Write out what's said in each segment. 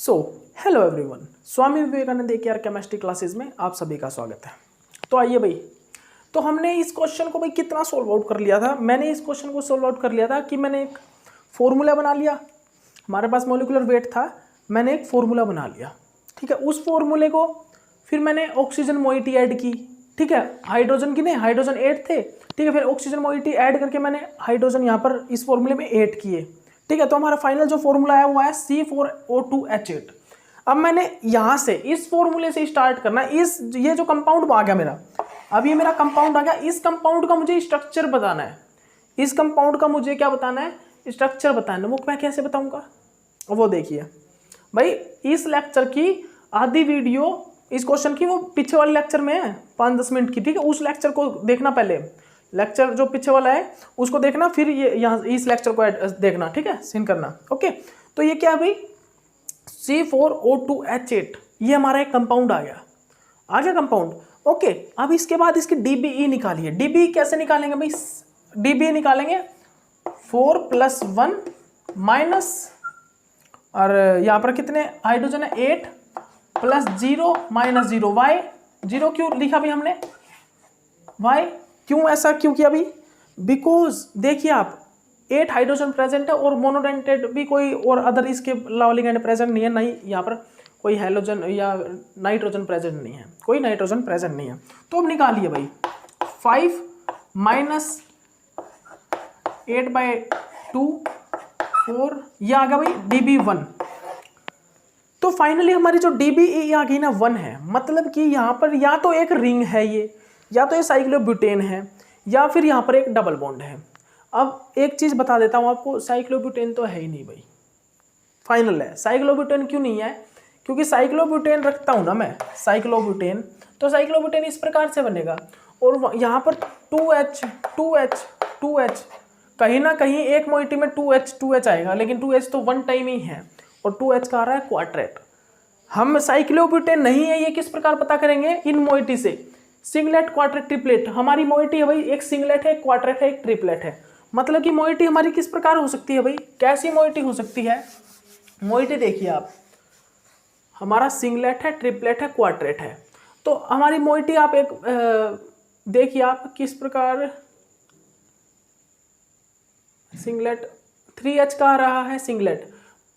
So hello everyone, Swami Vivekananda AKR chemistry classes में आप सभी का स्वागत है। तो आइए भाई, तो हमने इस क्वेश्चन को भाई कितना सोल्व आउट कर लिया था। मैंने इस क्वेश्चन को सोल्व आउट कर लिया था कि मैंने एक फॉर्मूला बना लिया। हमारे पास मोलिकुलर वेट था, मैंने एक फॉर्मूला बना लिया। ठीक है, उस फॉर्मूले को फिर मैंने ऑक्सीजन मोइटी ऐड की। ठीक है, हाइड्रोजन की नहीं, हाइड्रोजन 8 थे। ठीक है, फिर ऑक्सीजन मोइटी ऐड करके मैंने हाइड्रोजन यहाँ पर इस फॉर्मूले में 8 किए। ठीक है, तो हमारा फाइनल जो फॉर्मूला है वो है C4O2H8। अब मैंने यहाँ से इस फॉर्मूले से स्टार्ट करना। ये जो कंपाउंड आ गया मेरा, अब ये मेरा कंपाउंड आ गया। इस कंपाउंड का मुझे स्ट्रक्चर बताना है। इस कंपाउंड का मुझे क्या बताना है? स्ट्रक्चर बताना है। वो मैं कैसे बताऊंगा वो देखिए भाई। इस लेक्चर की आधी वीडियो इस क्वेश्चन की वो पीछे वाले लेक्चर में है 5-10 मिनट की। ठीक है, उस लेक्चर को देखना पहले। लेक्चर जो पीछे वाला है उसको देखना, फिर ये यहाँ इस लेक्चर को देखना। ठीक है, सीन करना। ओके, तो ये क्या है भाई? C4O2H8 ये हमारा एक कंपाउंड आ गया कंपाउंड। ओके, अब इसके बाद इसकी DBE निकालिए। DBE कैसे निकालेंगे भाई? DBE निकालेंगे 4 + 1 माइनस, और यहाँ पर कितने हाइड्रोजन है? 8 + 0 - 0। वाई 0 क्यों लिखा भी हमने? वाई क्यों ऐसा क्यों किया भी? बिकॉज देखिए आप, 8 हाइड्रोजन प्रेजेंट है और मोनोडेंटेड भी कोई और अदर इसके लिगेंड प्रेजेंट नहीं है। नहीं, यहाँ पर कोई हेलोजन या नाइट्रोजन प्रेजेंट नहीं है, कोई नाइट्रोजन प्रेजेंट नहीं है। तो अब निकालिए भाई, 5 - 8/2 4, ये आ गया भाई DB1। तो फाइनली हमारी जो DBE आ गई ना 1 है। मतलब कि यहाँ पर या तो एक रिंग है ये, या तो ये साइक्लोब्यूटेन है, या फिर यहाँ पर एक डबल बॉन्ड है। अब एक चीज़ बता देता हूँ आपको, साइक्लोब्यूटेन तो है ही नहीं भाई, फाइनल है। साइक्लोब्यूटेन क्यों नहीं है? क्योंकि साइक्लोब्यूटेन रखता हूँ ना मैं, साइक्लोब्यूटेन, तो साइक्लोब्यूटेन इस प्रकार से बनेगा और यहाँ पर 2H 2H 2H, कहीं ना कहीं एक मोइटी में 2H आएगा, लेकिन 2H तो 1 टाइम ही है और 2H का आ रहा है क्वाड्रेट। हम साइक्लोब्यूटेन नहीं है ये किस प्रकार पता करेंगे? इन मोइटी से। Singlet, quartet, triplet. हमारी मोइटी है भाई, एक सिंगलेट है, एक क्वाड्रेट है, एक ट्रिपलेट है। मतलब कि मोइटी हमारी किस प्रकार हो सकती है भाई? कैसी मोइटी हो सकती है? मोइटी देखिए आप, हमारा सिंगलेट है, ट्रिपलेट है, क्वाड्रेट है। तो हमारी मोइटी आप एक देखिए आप किस प्रकार, सिंगलेट 3H का आ रहा है सिंगलेट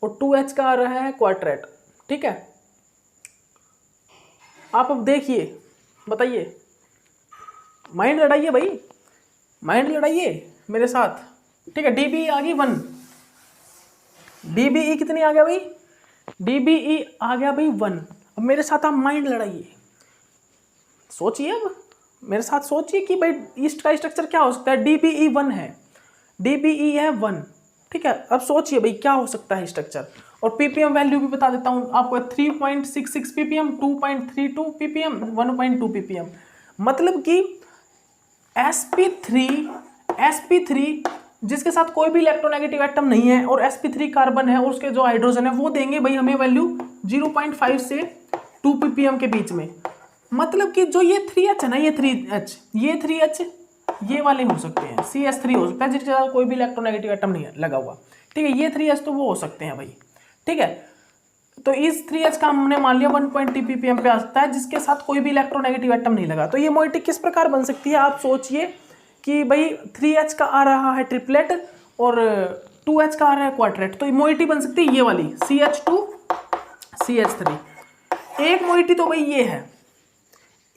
और 2H का आ रहा है क्वाड्रेट। ठीक है, आप अब देखिए, बताइए, माइंड लड़ाइए भाई, माइंड लड़ाइए मेरे साथ। ठीक है, DBE आ गई 1। DBE कितनी आ गया भाई? DBE आ गया भाई 1। अब मेरे साथ आप माइंड लड़ाइए, सोचिए, अब मेरे साथ सोचिए कि भाई इसका स्ट्रक्चर क्या हो सकता है। DBE 1 है, DBE है 1। ठीक है, अब सोचिए भाई क्या हो सकता है स्ट्रक्चर। और ppm वैल्यू भी बता देता हूँ आपको, 3.66 ppm, 2.32 ppm, 1.2 ppm। मतलब कि sp3 जिसके साथ कोई भी इलेक्ट्रोनेगेटिव एटम नहीं है और sp3 कार्बन है और उसके जो हाइड्रोजन है वो देंगे भाई हमें वैल्यू 0.5 से 2 ppm के बीच में। मतलब कि जो ये 3H है ना, ये 3H ये वाले हो सकते हैं, CH3 हो सकता है जिसके साथ कोई भी इलेक्ट्रोनेगेटिव एटम नहीं है लगा हुआ। ठीक है, ये 3H तो वो हो सकते हैं भाई। ठीक है, तो इस 3H का हमने मान लिया 1.2 ppm पे आ सकता है जिसके साथ कोई भी इलेक्ट्रोनेगेटिव एटम नहीं लगा। तो ये मोइटी किस प्रकार बन सकती है? आप सोचिए कि भाई 3H का आ रहा है ट्रिपलेट और 2H का आ रहा है क्वाड्रेट, तो ये मोइटी बन सकती है ये वाली CH2 CH3। एक मोइटी तो भाई ये है,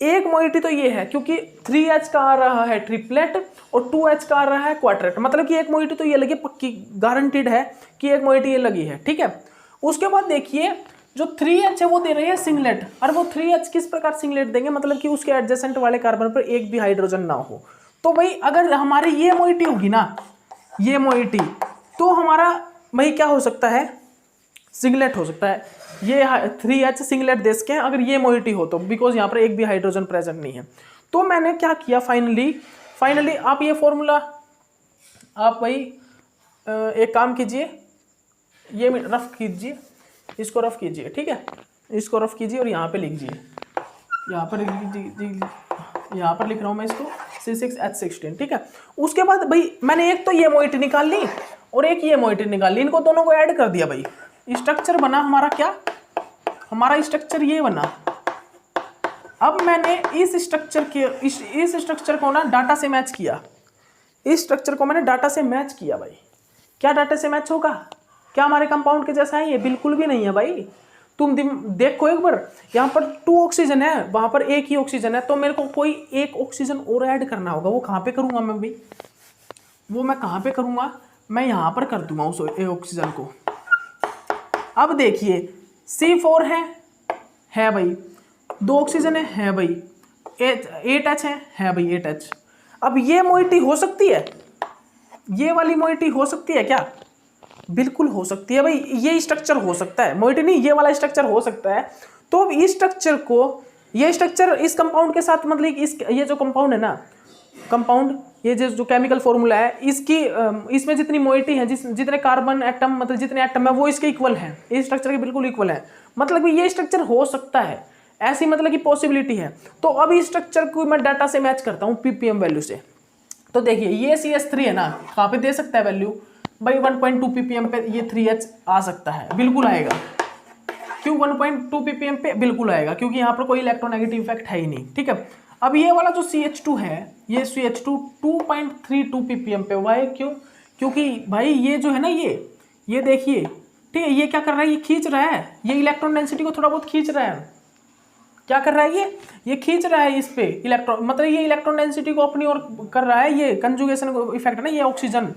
एक मोइटी तो ये है, क्योंकि 3H का आ रहा है ट्रिपलेट और 2H का आ रहा है क्वाड्रेट। मतलब कि एक मोइटी तो ये लगी, पक्की गारंटीड है कि एक मोइटी ये लगी है। ठीक है, उसके बाद देखिए जो 3H है वो दे रही है सिंगलेट। और वो 3H किस प्रकार सिंगलेट देंगे? मतलब कि उसके एडजेसेंट वाले कार्बन पर एक भी हाइड्रोजन ना हो। तो भाई अगर हमारी ये मोइटी होगी ना, ये मोइटी, तो हमारा भाई क्या हो सकता है? सिंगलेट हो सकता है। ये 3H सिंगलेट दे सके अगर ये मोइटी हो तो, बिकॉज यहाँ पर एक भी हाइड्रोजन प्रेजेंट नहीं है। तो मैंने क्या किया, फाइनली आप ये फॉर्मूला, आप भाई एक काम कीजिए, ये रफ कीजिए, इसको रफ कीजिए। ठीक है, इसको रफ कीजिए और यहाँ पे लिखिए, यहाँ पर लिख रहा हूँ मैं इसको C6H16। ठीक है, उसके बाद भाई मैंने एक तो ये मोइटी निकाल ली और एक ये मोइटी निकाल ली, इनको दोनों को ऐड कर दिया भाई। स्ट्रक्चर बना हमारा क्या? हमारा स्ट्रक्चर ये बना। अब मैंने इस स्ट्रक्चर को ना डाटा से मैच किया, इस स्ट्रक्चर को मैंने डाटा से मैच किया भाई। क्या डाटा से मैच होगा? क्या हमारे कंपाउंड के जैसा है? ये बिल्कुल भी नहीं है भाई। तुम देखो एक बार, यहाँ पर 2 ऑक्सीजन है, वहां पर 1 ही ऑक्सीजन है, तो मेरे को कोई 1 ऑक्सीजन और ऐड करना होगा। वो कहाँ पे करूंगा मैं भाई? वो मैं कहाँ पे करूंगा? मैं यहाँ पर कर दूंगा उस ऑक्सीजन को। अब देखिए C4 है भाई, 2 ऑक्सीजन है भाई, 8H है भाई 8H। अब ये मोइटी हो सकती है, ये वाली मोइटी हो सकती है क्या? बिल्कुल हो सकती है भाई। ये स्ट्रक्चर हो सकता है, मोइटी नहीं, ये वाला स्ट्रक्चर हो सकता है। तो अब इस स्ट्रक्चर को, ये स्ट्रक्चर इस कंपाउंड के साथ, मतलब ये जो कंपाउंड है ना, कंपाउंड, ये जो केमिकल फॉर्मूला है, इसमें जितनी मोइटी है, जितने कार्बन एटम, मतलब जितने एटम है, वो इसके इक्वल है, इस स्ट्रक्चर के बिल्कुल इक्वल है। मतलब ये स्ट्रक्चर हो सकता है, ऐसी मतलब की पॉसिबिलिटी है। तो अब इस स्ट्रक्चर को मैं डाटा से मैच करता हूँ ppm वैल्यू से। तो देखिए ये CH3 है ना, कहाँ पे दे सकता है वैल्यू भाई? 1.2 ppm पे ये 3H आ सकता है, बिल्कुल आएगा। क्यों 1.2 ppm पे? बिल्कुल आएगा, क्योंकि यहाँ पर कोई इलेक्ट्रोनेगेटिव इफेक्ट है ही नहीं। ठीक है, अब ये वाला जो CH2 है, ये CH2 2.32 ppm पे। वाई? क्यों? क्योंकि भाई ये जो है ना, ये देखिए, ठीक है, ये क्या कर रहा है? ये खींच रहा है, ये इलेक्ट्रॉन डेंसिटी को थोड़ा बहुत खींच रहा है। क्या कर रहा है? ये खींच रहा है इस पे इलेक्ट्रॉन, मतलब ये इलेक्ट्रॉन डेंसिटी को अपनी ओर कर रहा है। ये कंजुगेशन इफेक्ट है ना, ये ऑक्सीजन,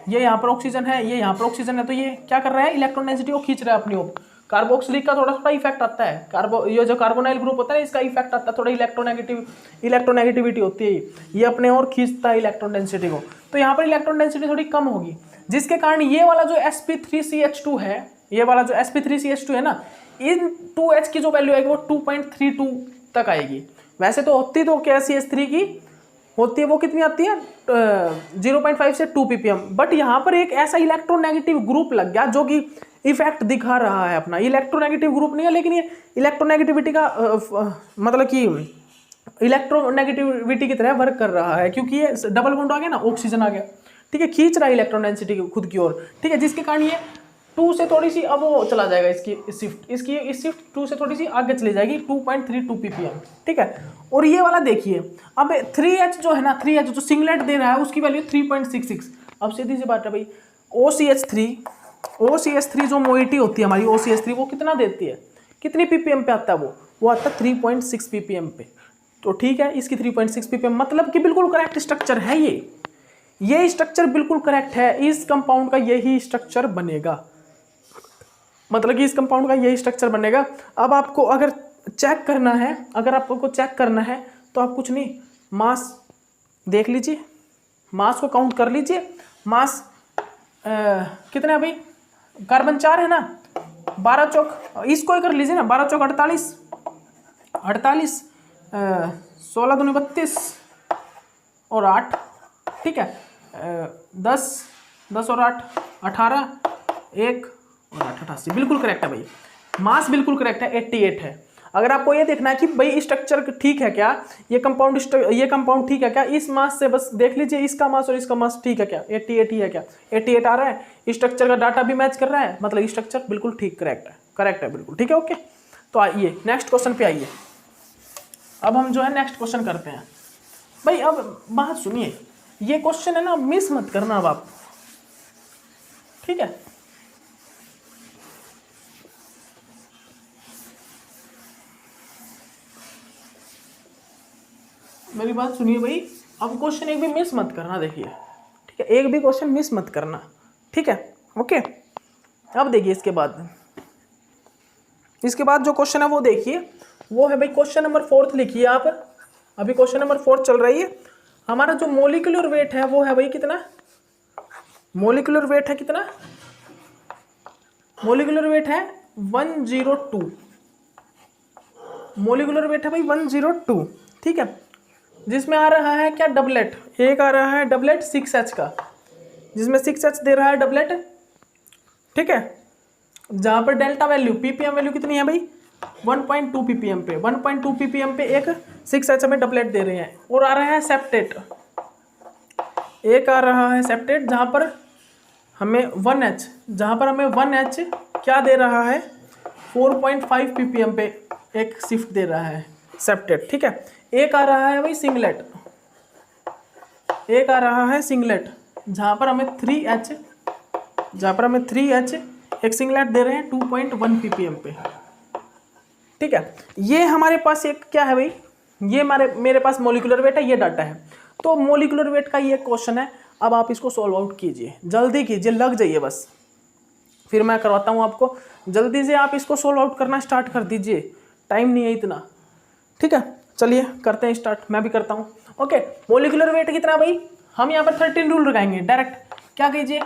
ये यहाँ पर ऑक्सीजन है, ये यहाँ पर ऑक्सीजन है, तो ये क्या कर रहा है? इलेक्ट्रॉन डेंसिटी को खींच रहा है अपनी ओर। कार्बोक्सिलिक का थोड़ा थोड़ा इफेक्ट आता है, ये जो कार्बोनाइल ग्रुप होता है इसका इफेक्ट आता है, थोड़ा इलेक्ट्रोनेगेटिविटी होती है, ये अपने और खींचता है इलेक्ट्रॉन डेंसिटी को। तो यहाँ पर इलेक्ट्रॉन डेंसिटी थोड़ी कम होगी, जिसके कारण ये वाला जो sp3CH2 है, ये वाला जो sp3CH2 है ना, इन 2H की जो वैल्यू आएगी वो 2.32 तक आएगी। वैसे तो होती तो क्या CH3 की होती है, वो कितनी आती है? 0.5 से 2 ppm। बट यहाँ पर एक ऐसा इलेक्ट्रोनेगेटिव ग्रुप लग गया जो कि इफेक्ट दिखा रहा है अपना। इलेक्ट्रोनेगेटिव ग्रुप नहीं है, लेकिन ये इलेक्ट्रोनेगेटिविटी का मतलब कि इलेक्ट्रोनेगेटिविटी की तरह वर्क कर रहा है, क्योंकि ये डबल बॉन्ड आ गया ना, ऑक्सीजन आ गया, ठीक है, खींच रहा है इलेक्ट्रॉन डेंसिटी खुद की ओर, ठीक है, जिसके कारण ये 2 से थोड़ी सी अब वो चला जाएगा, इसकी शिफ्ट 2 से थोड़ी सी आगे चली जाएगी, 2.32 ppm, ठीक है। और ये वाला देखिए, अब 3H जो है ना, 3H जो सिंगलेट दे रहा है उसकी वैल्यू 3.66। अब सीधी सी बात है भाई, OCH3 जो मोइटी होती है हमारी OCH3, वो कितना देती है? कितनी ppm पे आता है? वो आता है 3.6 ppm पे। तो ठीक है, इसकी 3.6 ppm मतलब कि बिल्कुल करेक्ट स्ट्रक्चर है ये स्ट्रक्चर बिल्कुल करेक्ट है। इस कंपाउंड का यही स्ट्रक्चर बनेगा, मतलब कि इस कंपाउंड का यही स्ट्रक्चर बनेगा। अब आपको अगर चेक करना है, तो आप कुछ नहीं, मास देख लीजिए, मास को काउंट कर लीजिए। मास कितना है भाई? कार्बन 4 है ना, 12 चौक इसको ही कर लीजिए ना, 12 चौक 48, 16 दूनी 32 और 8, ठीक है, 10 और 8 18, 1 और 8 88, बिल्कुल करेक्ट है भाई। मास बिल्कुल करेक्ट है, 88 है। अगर आपको ये देखना है कि भाई स्ट्रक्चर ठीक है क्या, ये कंपाउंड ठीक है क्या, इस मास से बस देख लीजिए, इसका मास और इसका मास ठीक है क्या, 88 ही है क्या, 88 आ रहा है, स्ट्रक्चर का डाटा भी मैच कर रहा है, मतलब स्ट्रक्चर बिल्कुल ठीक करेक्ट है बिल्कुल, ठीक है, ओके। तो आइए नेक्स्ट क्वेश्चन पे आइए। अब हम जो है नेक्स्ट क्वेश्चन करते हैं भाई। अब बात सुनिए, ये क्वेश्चन है ना, मिस मत करना अब आप, ठीक है। मेरी बात सुनिए भाई, अब क्वेश्चन एक भी मिस मत करना, देखिए, ठीक है, एक भी क्वेश्चन मिस मत करना, ठीक है, ओके। अब देखिए इसके बाद जो क्वेश्चन है वो देखिए, वो है भाई क्वेश्चन नंबर 4 लिखिए आप। अभी क्वेश्चन नंबर 4 चल रही है। हमारा जो मोलिकुलर वेट है वो है भाई कितना? मोलिकुलर वेट है कितना? मोलिकुलर वेट है 102। मोलिकुलर वेट है भाई 102, ठीक है, जिसमें आ रहा है क्या? डबलेट, एक आ रहा है डबलेट 6H का, जिसमें 6H दे रहा है डबलेट, ठीक है, जहां पर डेल्टा वैल्यू ppm वैल्यू कितनी है भाई? 1.2 ppm पे, 1.2 ppm पे एक 6H हमें डबलेट दे रहे हैं। और आ रहा है सेप्टेट, एक आ रहा है सेप्टेट जहां पर हमें 1H क्या दे रहा है? 4.5 ppm पे एक शिफ्ट दे रहा है सेप्टेट, ठीक है। एक आ रहा है भाई सिंगलेट, एक आ रहा है सिंगलेट जहाँ पर हमें 3H एक सिंगलेट दे रहे हैं 2.1 ppm पे, ठीक है। ये हमारे पास एक क्या है भाई, ये मेरे पास मोलिकुलर वेट है, ये डाटा है। तो मोलिकुलर वेट का ये क्वेश्चन है। अब आप इसको सॉल्व आउट कीजिए, जल्दी कीजिए, लग जाइए बस, फिर मैं करवाता हूँ आपको। जल्दी से आप इसको सॉल्व आउट करना स्टार्ट कर दीजिए, टाइम नहीं है इतना, ठीक है। चलिए करते हैं स्टार्ट, मैं भी करता हूँ। ओके, मोलिकुलर वेट कितना भाई, हम यहाँ पर 13 रूल लगाएंगे डायरेक्ट। क्या कीजिए,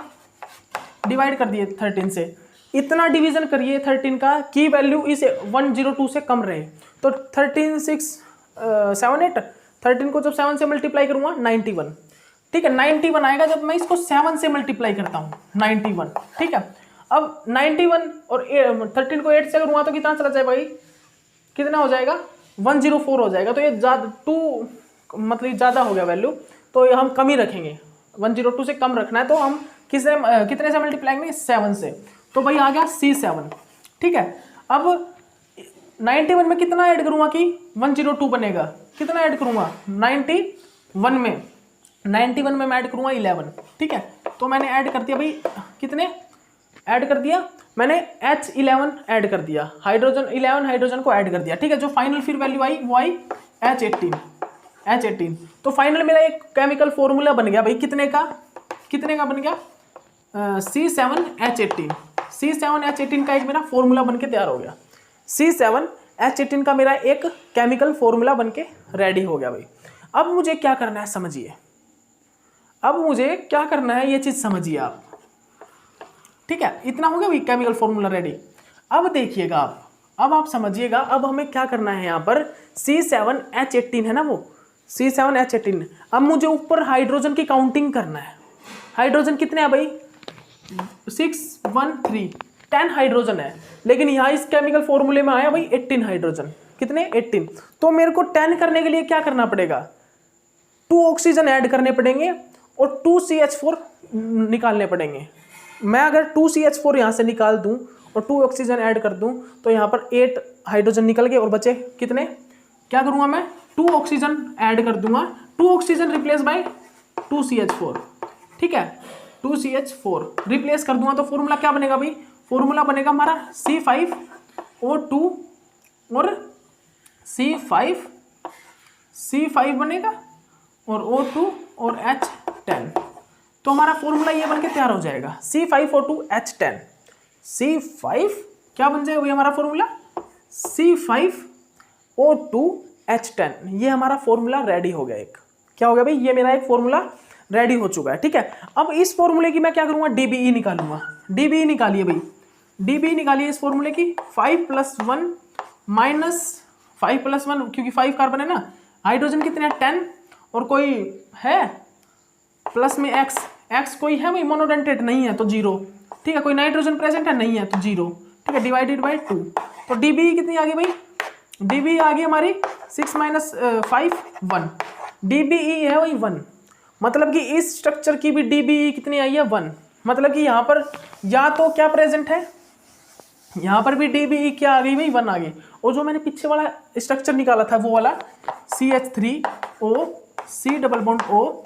डिवाइड कर दिए 13 से, इतना डिवीजन करिए 13 का की वैल्यू इस 102 से कम रहे। तो 13 6 7 8, 13 को जब 7 से मल्टीप्लाई करूँगा 91, ठीक है। 91 आएगा जब मैं इसको 7 से मल्टीप्लाई करता हूँ, 91, ठीक है। अब 91 और 13 को 8 से करूँगा तो कितना चला जाए भाई, कितना हो जाएगा, 104 हो जाएगा। तो ये ज़्यादा 2 मतलब ज़्यादा हो गया वैल्यू, तो ये हम कम ही रखेंगे, 102 से कम रखना है। तो हम कितने से मल्टीप्लाई करेंगे, 7 से। तो भाई आ गया C7, ठीक है। अब 91 में कितना ऐड करूँगा कि 102 बनेगा, कितना ऐड करूँगा 91 में मैं ऐड करूँगा 11, ठीक है। तो मैंने ऐड कर दिया भाई, कितने ऐड कर दिया मैंने, H11 ऐड कर दिया, हाइड्रोजन 11 हाइड्रोजन को ऐड कर दिया, ठीक है। जो फाइनल फिर वैल्यू आई वो आई H18। तो फाइनल मेरा एक केमिकल फॉर्मूला बन गया भाई, कितने का बन गया, C7H18 का एक मेरा फॉर्मूला बन के तैयार हो गया। C7H18 का मेरा एक केमिकल फॉर्मूला बन के रेडी हो गया भाई। अब मुझे क्या करना है समझिए, ये चीज समझिए आप, ठीक है। इतना हो गया भाई, केमिकल फॉर्मूला रेडी। अब देखिएगा अब आप समझिएगा, अब हमें क्या करना है, यहाँ पर C7H18 है ना, वो C7H18। अब मुझे ऊपर हाइड्रोजन की काउंटिंग करना है। हाइड्रोजन कितने हैं भाई, 6 1 3 10 हाइड्रोजन है, लेकिन यहाँ इस केमिकल फॉर्मूले में आया भाई 18 हाइड्रोजन, कितने 18। तो मेरे को 10 करने के लिए क्या करना पड़ेगा, 2 ऑक्सीजन ऐड करने पड़ेंगे और 2 CH4 निकालने पड़ेंगे। मैं अगर 2 CH4 यहाँ से निकाल दूँ और 2 ऑक्सीजन ऐड कर दूँ तो यहाँ पर 8 हाइड्रोजन निकल गए और बचे कितने, क्या करूँगा मैं, 2 ऑक्सीजन ऐड कर दूंगा, 2 ऑक्सीजन रिप्लेस बाय 2 CH4, ठीक है। 2 CH4 रिप्लेस कर दूंगा तो फॉर्मूला क्या बनेगा भाई, फॉर्मूला बनेगा हमारा C5O2 और C5 बनेगा और O2 और H10। तो हमारा फॉर्मूला ये बन के तैयार हो जाएगा, C5O2H10। C5 क्या बन जाएगा भाई हमारा फॉर्मूला, C5O2H10। ये हमारा फॉर्मूला रेडी हो गया, एक क्या हो गया भाई, ये मेरा एक फॉर्मूला रेडी हो चुका है, ठीक है। अब इस फॉर्मूले की मैं क्या करूंगा, DBE निकालूंगा। DBE निकालिए भाई, DBE निकालिए इस फॉर्मूले की, 5 + 1 क्योंकि 5 कार्बन है ना, हाइड्रोजन कितने हैं 10 और कोई है प्लस में x कोई है भाई, मोनोडेंटेट नहीं है तो 0, ठीक है। कोई नाइट्रोजन प्रेजेंट है नहीं है तो 0, ठीक है, डिवाइडेड बाय 2। तो DBE कितनी आ गई भाई, DBE आ गई हमारी 6 - 5 1, DBE है वही 1। मतलब कि इस स्ट्रक्चर की भी DBE कितनी आई है 1। मतलब कि यहाँ पर या तो क्या प्रेजेंट है, यहाँ पर भी DBE क्या आ गई भाई 1 आ गई। और जो मैंने पीछे वाला स्ट्रक्चर निकाला था वो वाला CH3O C double bond O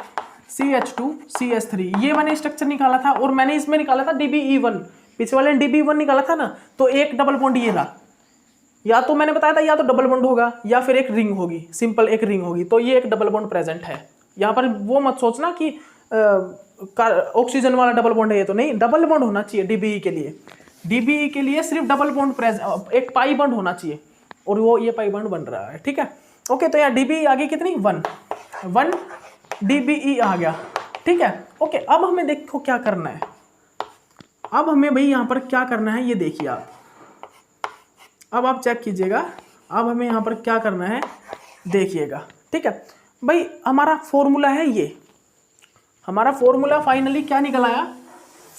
CH2 CH3, ये मैंने स्ट्रक्चर निकाला था और मैंने इसमें निकाला था DBE 1, पीछे वाले ने DBE 1 निकाला था ना। तो एक डबल बॉन्ड ये रहा, या तो मैंने बताया था या तो डबल बॉन्ड होगा या फिर एक रिंग होगी, सिंपल एक रिंग होगी। तो ये एक डबल बॉन्ड प्रेजेंट है यहाँ पर। वो मत सोचना कि ऑक्सीजन वाला डबल बॉन्ड है, ये तो नहीं, डबल बॉन्ड होना चाहिए DBE के लिए। DBE के लिए सिर्फ डबल बॉन्ड प्रेजेंट, एक पाई बॉन्ड होना चाहिए और वो ये पाई बॉन्ड बन रहा है, ठीक है। ओके, तो यहाँ DBE आ गई कितनी 1 DBE आ गया, ठीक है। ओके, अब हमें देखो क्या करना है, अब हमें भाई यहाँ पर क्या करना है ये देखिए आप, अब आप चेक कीजिएगा, अब हमें यहाँ पर क्या करना है देखिएगा, ठीक है भाई। हमारा फॉर्मूला है ये, हमारा फॉर्मूला फाइनली क्या निकल आया,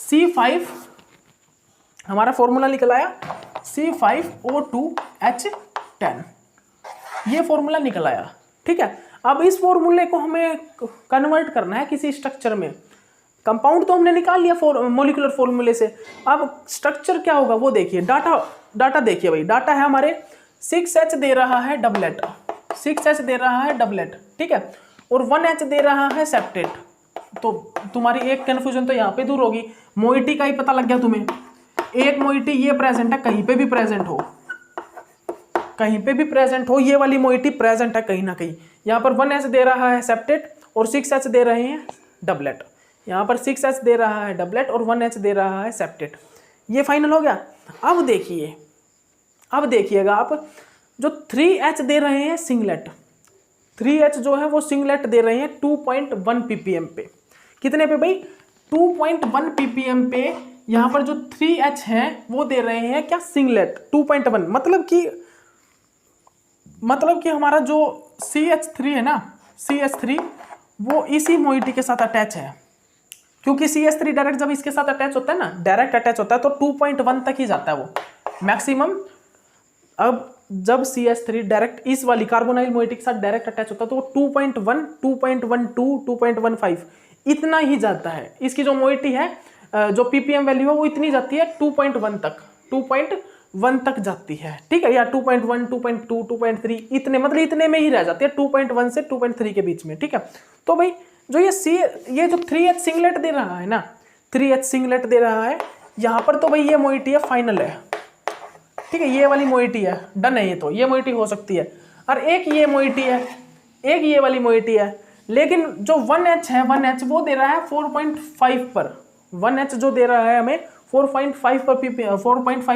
C5, हमारा फॉर्मूला निकल आया C5O2H10, ये फॉर्मूला निकल आया, ठीक है। अब इस फॉर्मूले को हमें कन्वर्ट करना है किसी स्ट्रक्चर में। कंपाउंड तो हमने निकाल लिया मोलिकुलर फॉर्मूले से। अब स्ट्रक्चर क्या होगा वो देखिए, डाटा देखिए भाई, डाटा है हमारे 6H दे रहा है डबलेट, 6H दे रहा है डबलेट, ठीक है, और 1H दे रहा है सेप्टेट। तो तुम्हारी एक कन्फ्यूजन तो यहाँ पे दूर होगी, मोइटी का ही पता लग गया तुम्हें, एक मोइटी ये प्रेजेंट है, कहीं पे भी प्रेजेंट हो, कहीं पे भी प्रेजेंट हो, ये वाली मोइटी प्रेजेंट है कहीं ना कहीं। यहाँ पर 1H दे रहा है सेप्टेट और 6H दे रहे हैं डबलेट, यहाँ पर 6H दे रहा है डबलेट और 1H दे रहा है सेप्टेट। ये फाइनल हो गया। अब देखिए, अब देखिएगा आप, जो 3H दे रहे हैं सिंगलेट, 3H जो है वो सिंगलेट दे रहे हैं 2.1 ppm पे। कितने पे भाई? 2.1 ppm पे। यहाँ पर जो 3H है वो दे रहे हैं क्या? सिंगलेट 2.1। मतलब कि हमारा जो CH3 है ना, CH3 वो इसी मोइटी के साथ अटैच है, क्योंकि CH3 डायरेक्ट जब इसके साथ अटैच होता है ना, डायरेक्ट अटैच होता है तो 2.1 तक ही जाता है वो मैक्सिमम। अब जब CH3 डायरेक्ट इस वाली कार्बोनाइल मोइटी के साथ डायरेक्ट अटैच होता है तो वो 2.1, 2.12, 2.15 इतना ही जाता है। इसकी जो मोइटी है, जो ppm वैल्यू है वो इतनी जाती है 2.1 तक, 2.1 तक जाती है, ठीक है, या 2.1, 2.2, 2.3 इतने, मतलब इतने में ही रह जाती है, 2.1 से 2.3 के बीच में, ठीक है। तो भाई जो ये जो 3H सिंगलेट दे रहा है ना, 3H सिंगलेट दे रहा है यहाँ पर, तो भाई ये मोइटी है फाइनल है, ठीक है, ये वाली मोइटी है, डन है, ये मोइटी हो सकती है। और एक ये मोइटी है, एक ये वाली मोइटी है, लेकिन जो 1H है, 1H वो दे रहा है 4.5 पर, 1H जो दे रहा है हमें 4.5 पर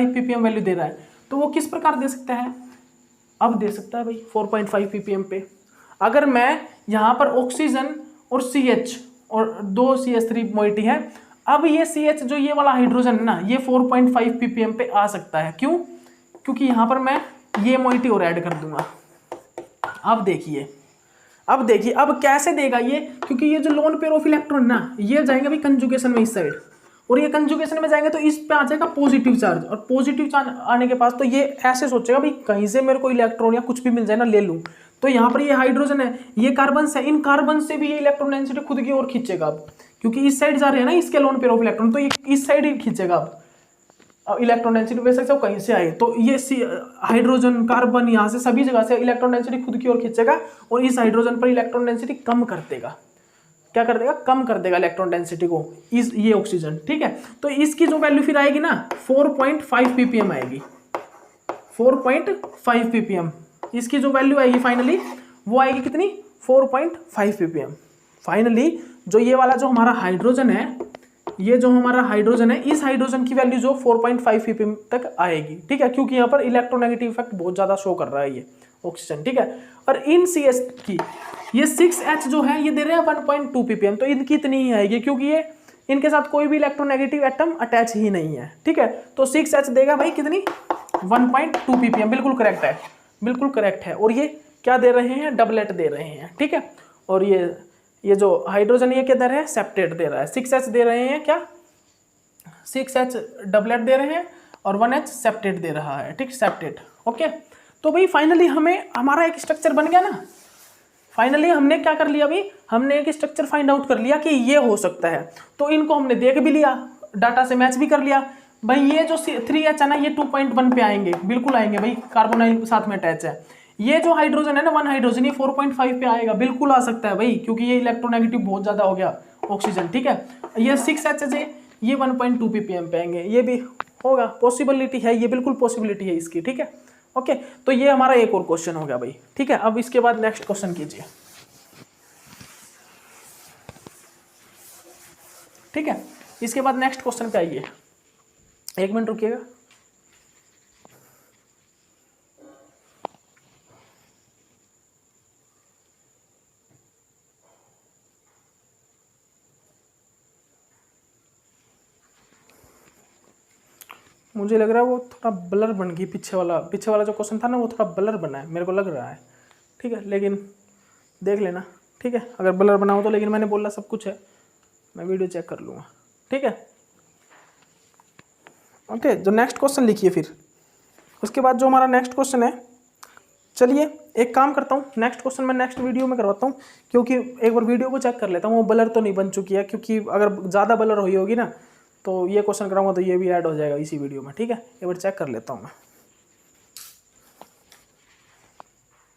ppm वैल्यू दे रहा है, तो वो किस प्रकार दे सकता है? अब दे सकता है भाई 4.5 ppm पे। अगर मैं यहाँ पर ऑक्सीजन और CH और 2 CH3 मोइटी है, अब ये CH जो ये वाला हाइड्रोजन है ना, ये 4.5 ppm पे आ सकता है। क्यों? क्योंकि यहाँ पर मैं ये मोइटी और ऐड कर दूंगा। अब देखिए, अब कैसे देगा ये, क्योंकि ये जो लोन पेयर ऑफ इलेक्ट्रॉन ना, ये जाएंगे भाई कंजुगेशन में इस साइड, और ये कंजुगेशन में जाएंगे तो इस पे आ जाएगा पॉजिटिव चार्ज, और पॉजिटिव चार्ज आने के पास तो ये ऐसे सोचेगा भाई कहीं से मेरे को इलेक्ट्रॉन या कुछ भी मिल जाए ना, ले लूं। तो यहाँ पर ये हाइड्रोजन है, ये कार्बन से, इन कार्बन से भी ये इलेक्ट्रॉन डेंसिटी खुद की ओर खींचेगा अब, क्योंकि इस साइड जा रहे हैं ना इसके लोन पेयर ऑफ इलेक्ट्रॉन, तो ये इस साइड ही खींचेगा अब इलेक्ट्रॉन डेंसिटी। वैसे सब कहीं से आए तो ये हाइड्रोजन, कार्बन, यहाँ से सभी जगह से इलेक्ट्रॉन डेंसिटी खुद की ओर खींचेगा, और इस हाइड्रोजन पर इलेक्ट्रॉन डेंसिटी कम कर देगा। क्या कर देगा? कम कर देगा इलेक्ट्रॉन डेंसिटी को ये ऑक्सीजन, ठीक है। तो इसकी जो वैल्यू फिर आएगी ना 4.5 ppm आएगी, 4.5 ppm इसकी जो वैल्यू आएगी फाइनली, वो आएगी कितनी? 4.5 ppm। फाइनली जो ये वाला जो हमारा हाइड्रोजन है, ये जो हमारा हाइड्रोजन है, इस हाइड्रोजन की वैल्यू जो 4.5 ppm तक आएगी, ठीक है, क्योंकि यहाँ पर इलेक्ट्रोनेगेटिव इफेक्ट बहुत ज्यादा शो कर रहा है ये ऑक्सीजन, ठीक है। और इन CH की ये 6H जो है ये दे रहे हैं 1.2 ppm, तो इनकी इतनी ही आएगी, क्योंकि ये इनके साथ कोई भी इलेक्ट्रोनेगेटिव एटम अटैच ही नहीं है, ठीक है। तो 6H देगा भाई कितनी? 1.2 ppm, बिल्कुल करेक्ट है, बिल्कुल करेक्ट है। और ये क्या दे रहे हैं? डबलेट दे रहे हैं, ठीक है। और ये जो हाइड्रोजन ये क्या दे रहा है? सेप्टेट दे रहा है। 6H दे रहे हैं क्या? 6H डबलेट दे रहे हैं और 1H सेप्टेट दे रहा है, ठीक, सेप्टेट, ओके। तो भाई फाइनली हमें हमारा एक स्ट्रक्चर बन गया ना, फाइनली हमने क्या कर लिया अभी, हमने एक स्ट्रक्चर फाइंड आउट कर लिया कि ये हो सकता है। तो इनको हमने देख भी लिया, डाटा से मैच भी कर लिया भाई। ये जो 3H है ना, ये 2.1 पे आएंगे, बिल्कुल आएंगे भाई, कार्बोनाइल साथ में अटैच है। ये जो हाइड्रोजन है ना, 1 हाइड्रोजन, ये 4.5 पे आएगा, बिल्कुल आ सकता है भाई, क्योंकि ये इलेक्ट्रोनेगेटिव बहुत ज्यादा हो गया ऑक्सीजन, ठीक है। ये 6H है, ये 1.2 ppm पे आएंगे, ये भी होगा, पॉसिबिलिटी है, ये बिल्कुल पॉसिबिलिटी है इसकी, ठीक है, ओके। तो ये हमारा एक और क्वेश्चन हो गया भाई, ठीक है। अब इसके बाद नेक्स्ट क्वेश्चन कीजिए, ठीक है। इसके बाद नेक्स्ट क्वेश्चन पे आइए, 1 मिनट रुकिएगा। मुझे लग रहा है वो थोड़ा ब्लर बन गई, पीछे वाला जो क्वेश्चन था ना वो थोड़ा ब्लर बना है, मेरे को लग रहा है, ठीक है, लेकिन देख लेना, ठीक है, अगर ब्लर बना हो तो। लेकिन मैंने बोला सब कुछ है, मैं वीडियो चेक कर लूँगा, ठीक है, ओके। जो नेक्स्ट क्वेश्चन लिखिए फिर, उसके बाद जो हमारा नेक्स्ट क्वेश्चन है, चलिए एक काम करता हूँ, नेक्स्ट क्वेश्चन मैं नेक्स्ट वीडियो में करवाता हूँ, क्योंकि एक बार वीडियो को चेक कर लेता हूँ वो ब्लर तो नहीं बन चुकी है, क्योंकि अगर ज़्यादा ब्लर हुई होगी ना तो ये क्वेश्चन कराऊंगा तो ये भी ऐड हो जाएगा इसी वीडियो में। ठीक है, एक बार चेक कर लेता हूँ मैं।